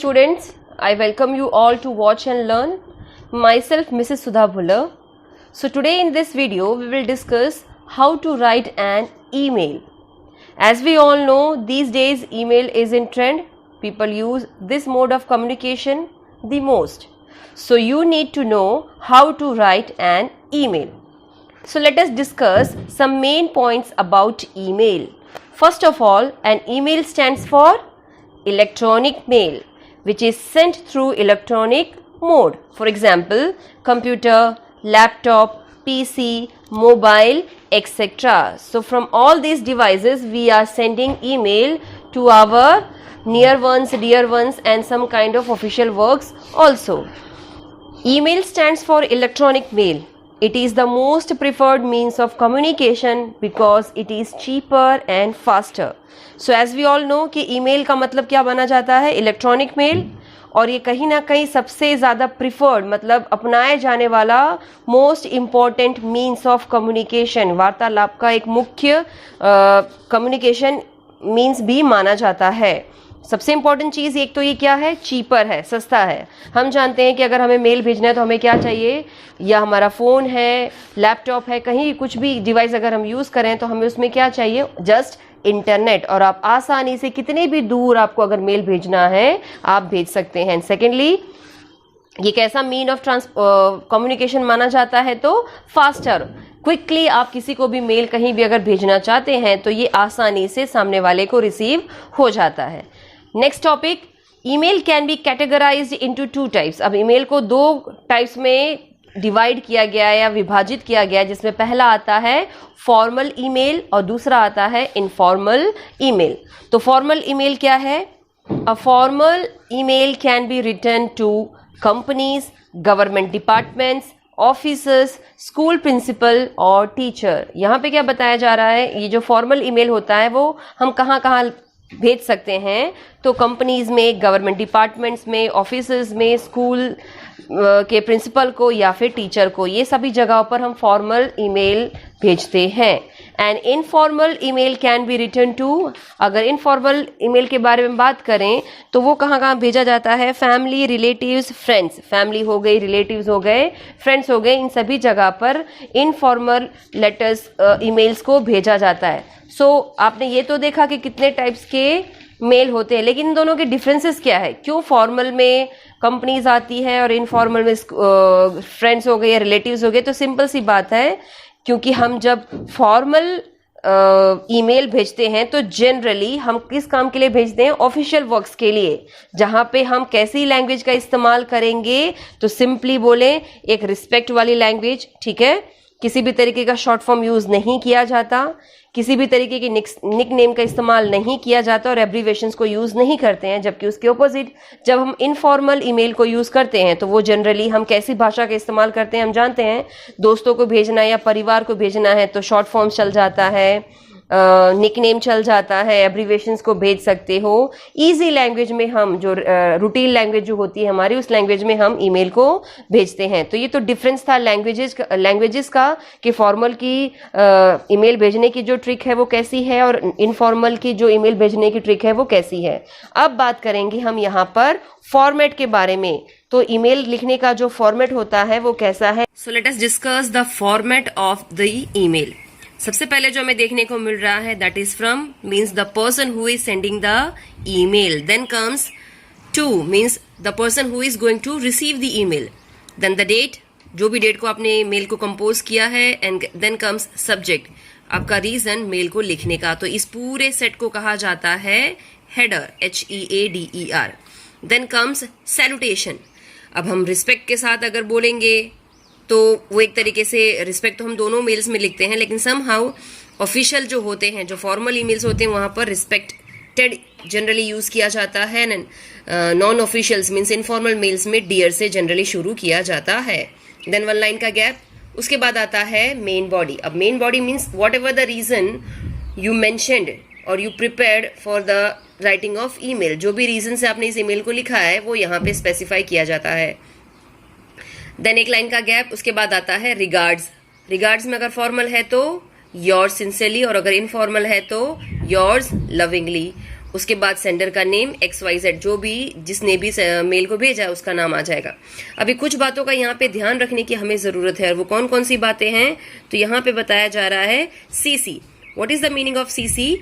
students, I welcome you all to watch and learn. Myself Mrs. Sudha Bhulla. So today in this video we will discuss how to write an email. As we all know, these days email is in trend. People use this mode of communication the most. So you need to know how to write an email. So let us discuss some main points about email. First of all, an email stands for electronic mail, which is sent through electronic mode. For example, computer, laptop, PC, mobile, etc. So from all these devices, we are sending email to our near ones, dear ones, and some kind of official works also. Email stands for electronic mail. It is the most preferred means of communication because it is cheaper and faster. So as we all know कि email का मतलब क्या बना जाता है, electronic mail, और ये कहीं ना कहीं सबसे ज़्यादा preferred मतलब अपनाए जाने वाला most important means of communication, वार्तालाप का एक मुख्य communication means भी माना जाता है. सबसे इम्पोर्टेंट चीज़ एक तो ये क्या है, चीपर है, सस्ता है. हम जानते हैं कि अगर हमें मेल भेजना है तो हमें क्या चाहिए, या हमारा फ़ोन है, लैपटॉप है, कहीं कुछ भी डिवाइस अगर हम यूज़ करें तो हमें उसमें क्या चाहिए, जस्ट इंटरनेट. और आप आसानी से कितने भी दूर आपको अगर मेल भेजना है आप भेज सकते हैं. सेकेंडली, ये कैसा मीन ऑफ कम्युनिकेशन माना जाता है, तो फास्टर, क्विकली आप किसी को भी मेल कहीं भी अगर भेजना चाहते हैं तो ये आसानी से सामने वाले को रिसीव हो जाता है. Next topic, email can B categorised into two types. अब ईमेल को दो टाइप्स में डिवाइड किया गया है या विभाजित किया गया है, जिसमें पहला आता है फॉर्मल ईमेल और दूसरा आता है इनफॉर्मल ईमेल. तो फॉर्मल ईमेल क्या है? A formal email can be written to companies, government departments, officers, school principal और टीचर. यहाँ पे क्या बताया जा रहा है, ये जो फॉर्मल ईमेल होता है वो हम कहाँ कहाँ भेज सकते हैं, तो कंपनीज में, गवर्नमेंट डिपार्टमेंट्स में, ऑफिसेज में, स्कूल के प्रिंसिपल को या फिर टीचर को, ये सभी जगहों पर हम फॉर्मल ईमेल भेजते हैं. And informal email can be written to, अगर इनफॉर्मल ईमेल के बारे में बात करें तो वो कहाँ कहाँ भेजा जाता है, फैमिली, रिलेटिव्स, फ्रेंड्स. फैमिली हो गई, रिलेटिव्स हो गए, फ्रेंड्स हो गए, इन सभी जगह पर इनफॉर्मल लेटर्स, ईमेल्स को भेजा जाता है. सो आपने ये तो देखा कि कितने टाइप्स के मेल होते हैं, लेकिन इन दोनों के डिफरेंसेस क्या है, क्यों फॉर्मल में कंपनीज आती है और इनफॉर्मल में फ्रेंड्स हो गए या रिलेटिव्स हो गए. तो सिंपल सी बात है, क्योंकि हम जब फॉर्मल ईमेल भेजते हैं तो जनरली हम किस काम के लिए भेजते हैं, ऑफिशियल वर्क्स के लिए, जहां पे हम कैसी लैंग्वेज का इस्तेमाल करेंगे, तो सिंपली बोले एक रिस्पेक्ट वाली लैंग्वेज. ठीक है, किसी भी तरीके का शॉर्ट फॉर्म यूज नहीं किया जाता, किसी भी तरीके की निक नेम का इस्तेमाल नहीं किया जाता और एब्रीवेशंस को यूज नहीं करते हैं. जबकि उसके ऑपोजिट जब हम इनफॉर्मल ईमेल को यूज करते हैं तो वो जनरली हम कैसी भाषा का इस्तेमाल करते हैं, हम जानते हैं. दोस्तों को भेजना या परिवार को भेजना है तो शॉर्ट फॉर्म चल जाता है, निक नेम चल जाता है, एब्रीवेशंस को भेज सकते हो. इजी लैंग्वेज में हम जो रूटीन लैंग्वेज जो होती है हमारी, उस लैंग्वेज में हम ईमेल को भेजते हैं. तो ये तो डिफरेंस था लैंग्वेजेस का कि फॉर्मल की ईमेल भेजने की जो ट्रिक है वो कैसी है और इनफॉर्मल की जो ईमेल भेजने की ट्रिक है वो कैसी है. अब बात करेंगे हम यहाँ पर फॉर्मेट के बारे में. तो ईमेल लिखने का जो फॉर्मेट होता है वो कैसा है. So let us discuss the format of the email. सबसे पहले जो हमें देखने को मिल रहा है, that is from means the person who is sending the email. Then comes to means the person who is going to receive the email. Then the date, जो भी डेट को आपने मेल को कंपोज किया है. एंड देन कम्स सब्जेक्ट, आपका reason mail को लिखने का. तो इस पूरे सेट को कहा जाता है header, HEADER. Then comes salutation. अब हम रिस्पेक्ट के साथ अगर बोलेंगे तो वो एक तरीके से रिस्पेक्ट तो हम दोनों मेल्स में लिखते हैं, लेकिन समहाउ ऑफिशियल जो होते हैं, जो फॉर्मल ईमेल्स होते हैं, वहां पर रिस्पेक्टेड जनरली यूज किया जाता है. Non officials means informal mails में डियर से जनरली शुरू किया जाता है. देन वन लाइन का गैप. उसके बाद आता है मेन बॉडी. अब main body means whatever the reason you mentioned और you prepared for the writing of email. जो भी रीजन से आपने इस ईमेल को लिखा है वो यहाँ पे स्पेसिफाई किया जाता है. देन एक लाइन का गैप. उसके बाद आता है रिगार्ड्स. रिगार्ड्स में अगर फॉर्मल है तो योर्स सिंसियरली और अगर इनफॉर्मल है तो योर्स लविंगली. उसके बाद सेंडर का नेम XYZ, जो भी जिसने भी मेल को भेजा उसका नाम आ जाएगा। अभी कुछ बातों का यहाँ पे ध्यान रखने की हमें जरूरत है, और वो कौन कौन सी बातें हैं, तो यहाँ पे बताया जा रहा है CC। What is the meaning of CC?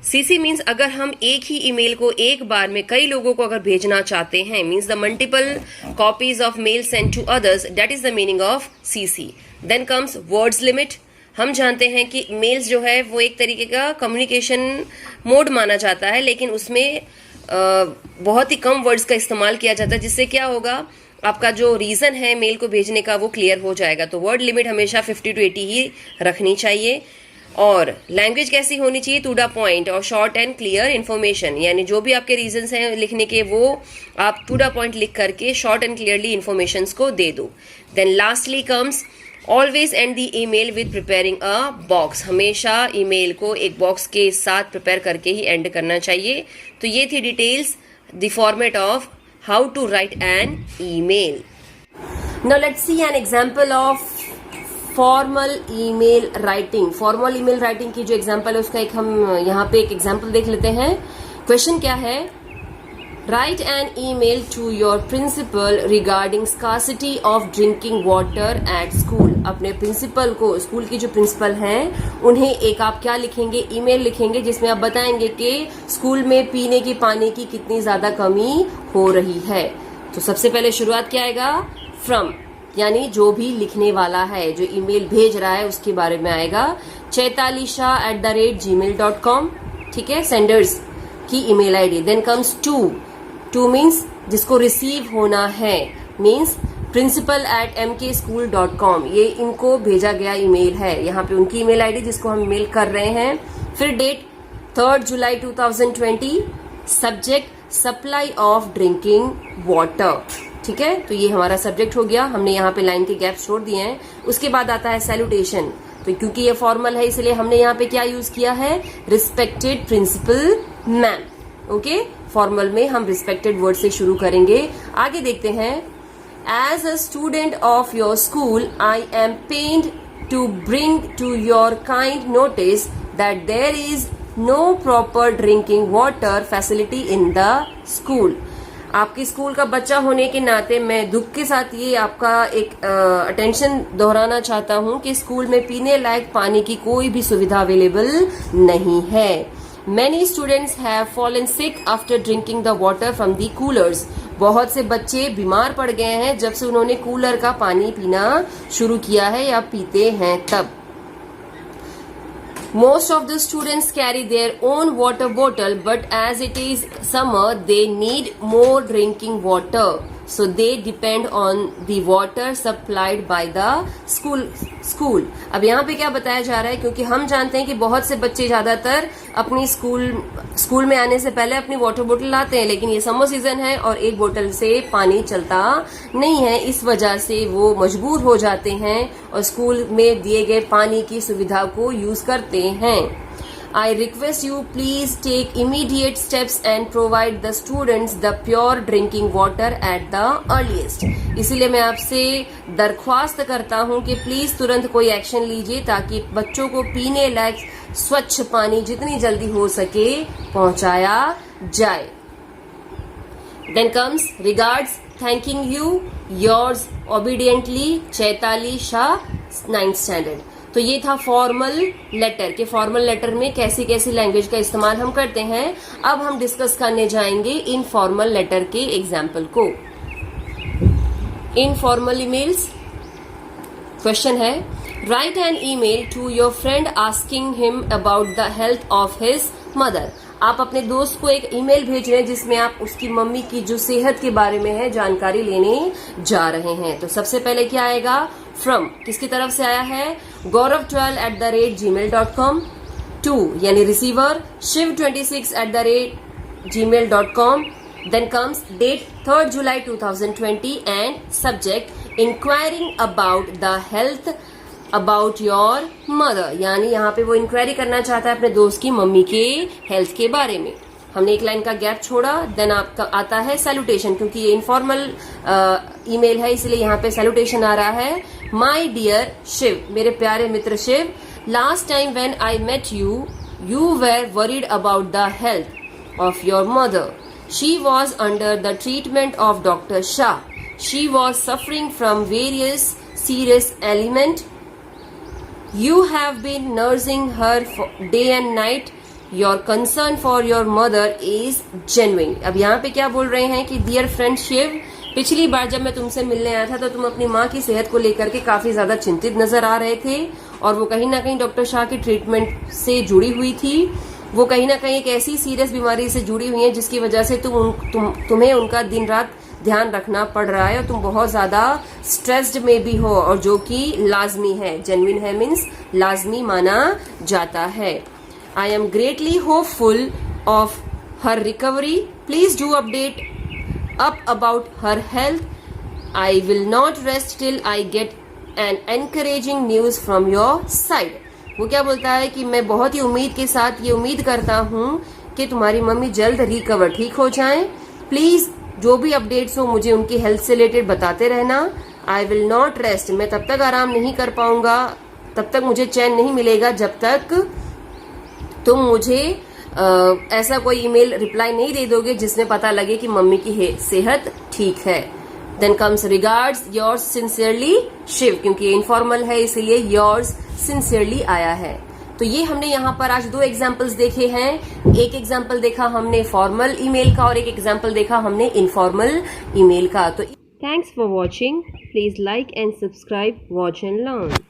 CC means अगर हम एक ही ईमेल को एक बार में कई लोगों को अगर भेजना चाहते हैं, means the multiple copies of mail send to others, that is the meaning of CC। Then comes words limit. हम जानते हैं कि मेल्स जो है वो एक तरीके का कम्युनिकेशन मोड माना जाता है, लेकिन उसमें बहुत ही कम वर्ड्स का इस्तेमाल किया जाता है, जिससे क्या होगा, आपका जो रीजन है मेल को भेजने का वो क्लियर हो जाएगा। तो वर्ड लिमिट हमेशा 50 to 80 ही रखनी चाहिए। और लैंग्वेज कैसी होनी चाहिए? टू द पॉइंट और शॉर्ट एंड क्लियर इन्फॉर्मेशन, यानी जो भी आपके रीजंस हैं लिखने के वो आप टू द पॉइंट लिख करके शॉर्ट एंड क्लियरली इन्फॉर्मेशन को दे दो। Then lastly comes always end the email with preparing a box. हमेशा ईमेल को एक बॉक्स के साथ प्रिपेयर करके ही एंड करना चाहिए। तो ये थी details, the format of how to write an email. Now let's see an example of formal email writing. Formal email writing की जो एग्जांपल है उसका एक हम यहाँ पे एक एग्जांपल देख लेते हैं। क्वेश्चन क्या है? Write an email to your principal regarding scarcity of drinking water at school। अपने प्रिंसिपल को, स्कूल की जो प्रिंसिपल हैं, उन्हें एक आप क्या लिखेंगे? ईमेल लिखेंगे, जिसमें आप बताएंगे कि स्कूल में पीने की पानी की कितनी ज्यादा कमी हो रही है। तो सबसे पहले शुरुआत क्या आएगा? फ्रॉम, यानी जो भी लिखने वाला है, जो ईमेल भेज रहा है उसके बारे में आएगा। chaitalisha@gmail.com, ठीक है, सेंडर्स की email ID. Then comes to means जिसको रिसीव होना है, मीन्स principal@mkschool.com, ये इनको भेजा गया ईमेल है, यहाँ पे उनकी ईमेल आईडी जिसको हम मेल कर रहे हैं। फिर डेट 3 जुलाई 2020, subject supply of drinking water, ठीक है, तो ये हमारा सब्जेक्ट हो गया। हमने यहाँ पे लाइन के गैप छोड़ दिए हैं। उसके बाद आता है सैल्यूटेशन। तो क्योंकि ये फॉर्मल है इसलिए हमने यहाँ पे क्या यूज किया है? Respected principal ma'am. Okay, formal में हम रिस्पेक्टेड वर्ड से शुरू करेंगे। आगे देखते हैं। As a student of your school I am pained to bring to your kind notice that there is no proper drinking water facility in the school. आपके school का बच्चा होने के नाते मैं दुख के साथ ये आपका एक अटेंशन दोहराना चाहता हूँ कि स्कूल में पीने लायक पानी की कोई भी सुविधा अवेलेबल नहीं है। Many students have fallen sick after drinking the water from the coolers। बहुत से बच्चे बीमार पड़ गए हैं जब से उन्होंने कूलर का पानी पीना शुरू किया है या पीते हैं तब। Most of the students carry their own water bottle, but as it is summer, they need more drinking water. So they depend on the water supplied by the school। अब यहाँ पे क्या बताया जा रहा है? क्योंकि हम जानते हैं कि बहुत से बच्चे ज्यादातर अपनी स्कूल में आने से पहले अपनी वाटर बोतल लाते हैं, लेकिन ये समर सीजन है और एक बोतल से पानी चलता नहीं है। इस वजह से वो मजबूर हो जाते हैं और स्कूल में दिए गए पानी की सुविधा को यूज करते हैं। I request you please take immediate steps and provide the students the pure drinking water at the earliest। इसीलिए मैं आपसे दरख्वास्त करता हूं कि प्लीज तुरंत कोई एक्शन लीजिए ताकि बच्चों को पीने लायक स्वच्छ पानी जितनी जल्दी हो सके पहुंचाया जाए। Then comes regards, thanking you, yours obediently, Chaitali Shah, 9th standard। तो ये था फॉर्मल लेटर के फॉर्मल लेटर में कैसी कैसी लैंग्वेज का इस्तेमाल हम करते हैं। अब हम डिस्कस करने जाएंगे इनफॉर्मल लेटर के एग्जाम्पल को। Informal emails. क्वेश्चन है, write an email to your friend asking him about the health of his mother. आप अपने दोस्त को एक ईमेल भेज रहे हैं जिसमें आप उसकी मम्मी की जो सेहत के बारे में है जानकारी लेने जा रहे हैं। तो सबसे पहले क्या आएगा? फ्रॉम, किसकी तरफ से आया है? gaurav12@gmail.com। टू यानी receiver shiv26@gmail.com। Then comes date 3 जुलाई 2020 and subject inquiring about the health about your mother, यानी यहाँ पे वो इंक्वायरी करना चाहता है अपने दोस्त की मम्मी के हेल्थ के बारे में। हमने एक लाइन का गैप छोड़ा। देन आपका आता है सैल्यूटेशन, क्योंकि ये इनफॉर्मल ईमेल है इसलिए यहाँ पे सैल्यूटेशन आ रहा है। माई डियर शिव, मेरे प्यारे मित्र Shiv, last time when I met you, you were worried about the health of your mother. She was under the treatment of Dr. Shah. She was suffering from various serious ailments. You have been nursing her for day and night. Your concern for your mother is genuine. अब यहाँ पे क्या बोल रहे हैं कि dear friend Shiv, पिछली बार जब मैं तुमसे मिलने आया था तो तुम अपनी माँ की सेहत को लेकर के काफी ज्यादा चिंतित नजर आ रहे थे और वो कहीं ना कहीं डॉक्टर शाह की ट्रीटमेंट से जुड़ी हुई थी। वो कहीं ना कहीं एक ऐसी सीरियस बीमारी से जुड़ी हुई है जिसकी वजह से तुम्हें उनका दिन रात ध्यान रखना पड़ रहा है और तुम बहुत ज्यादा स्ट्रेस्ड में भी हो, और जो कि लाजमी है। जेन्युइन है मीन्स लाजमी माना जाता है। I am greatly hopeful of her recovery. Please do update up about her health. I will not rest till I get an encouraging news from your side. वो क्या बोलता है कि मैं बहुत ही उम्मीद के साथ ये उम्मीद करता हूँ कि तुम्हारी मम्मी जल्द रिकवर ठीक हो जाएं। प्लीज जो भी अपडेट्स हो मुझे उनकी हेल्थ से रिलेटेड बताते रहना। आई विल नॉट रेस्ट, मैं तब तक आराम नहीं कर पाऊंगा, तब तक मुझे चैन नहीं मिलेगा जब तक तुम मुझे ऐसा कोई ईमेल रिप्लाई नहीं दे दोगे जिसमें पता लगे कि मम्मी की सेहत ठीक है। Then comes regards yours sincerely Shiv, क्योंकि ये इनफॉर्मल है इसीलिए योर्स सिंसियरली आया है। तो ये हमने यहाँ पर आज 2 एग्जाम्पल्स देखे हैं। एक एग्जाम्पल देखा हमने फॉर्मल ईमेल का और एक एग्जाम्पल देखा हमने इनफॉर्मल ईमेल का। तो thanks for watching. Please like and subscribe watch and learn.